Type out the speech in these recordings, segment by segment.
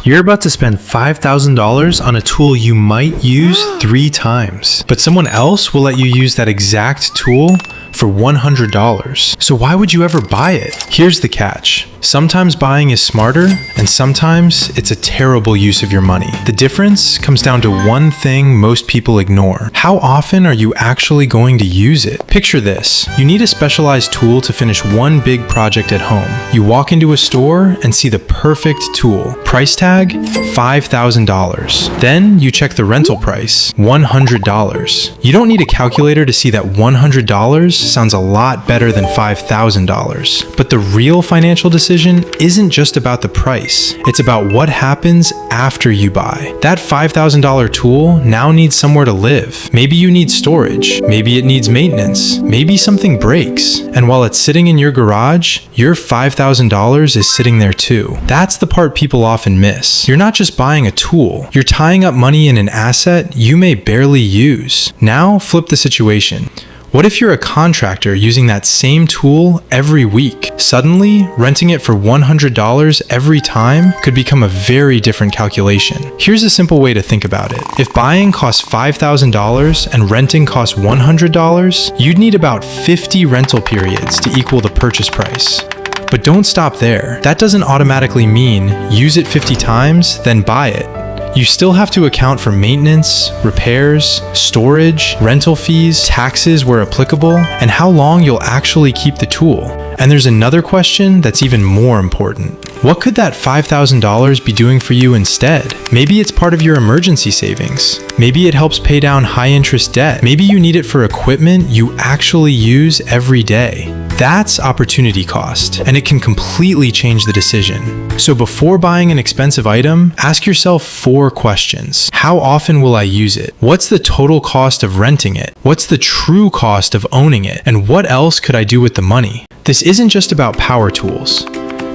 You're about to spend $5,000 on a tool you might use 3 times, but someone else will let you use that exact tool for $100. So why would you ever buy it? Here's the catch. Sometimes buying is smarter, and sometimes it's a terrible use of your money. The difference comes down to one thing most people ignore. How often are you actually going to use it? Picture this. You need a specialized tool to finish one big project at home. You walk into a store and see the perfect tool. Price tag, $5,000. Then you check the rental price, $100. You don't need a calculator to see that $100 sounds a lot better than $5,000. But the real financial decision isn't just about the price. It's about what happens after you buy. That $5,000 tool now needs somewhere to live. Maybe you need storage. Maybe it needs maintenance. Maybe something breaks. And while it's sitting in your garage, your $5,000 is sitting there too. That's the part people often miss. You're not just buying a tool. You're tying up money in an asset you may barely use. Now flip the situation. What if you're a contractor using that same tool every week? Suddenly, renting it for $100 every time could become a very different calculation. Here's a simple way to think about it. If buying costs $5,000 and renting costs $100, you'd need about 50 rental periods to equal the purchase price. But don't stop there. That doesn't automatically mean use it 50 times, then buy it. You still have to account for maintenance, repairs, storage, rental fees, taxes where applicable, and how long you'll actually keep the tool. And there's another question that's even more important. What could that $5,000 be doing for you instead? Maybe it's part of your emergency savings. Maybe it helps pay down high-interest debt. Maybe you need it for equipment you actually use every day. That's opportunity cost, and it can completely change the decision. So before buying an expensive item, ask yourself 4 questions. How often will I use it? What's the total cost of renting it? What's the true cost of owning it? And what else could I do with the money? This isn't just about power tools.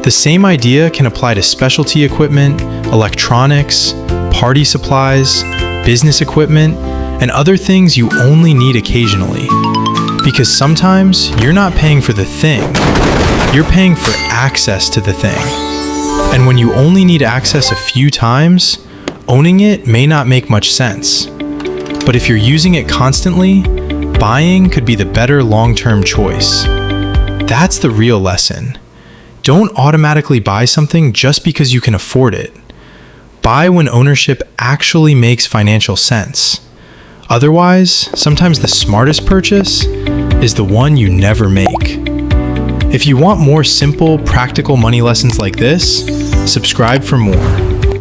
The same idea can apply to specialty equipment, electronics, party supplies, business equipment, and other things you only need occasionally. Because sometimes you're not paying for the thing, you're paying for access to the thing. And when you only need access a few times, owning it may not make much sense. But if you're using it constantly, buying could be the better long-term choice. That's the real lesson. Don't automatically buy something just because you can afford it. Buy when ownership actually makes financial sense. Otherwise, sometimes the smartest purchase is the one you never make. If you want more simple, practical money lessons like this, subscribe for more.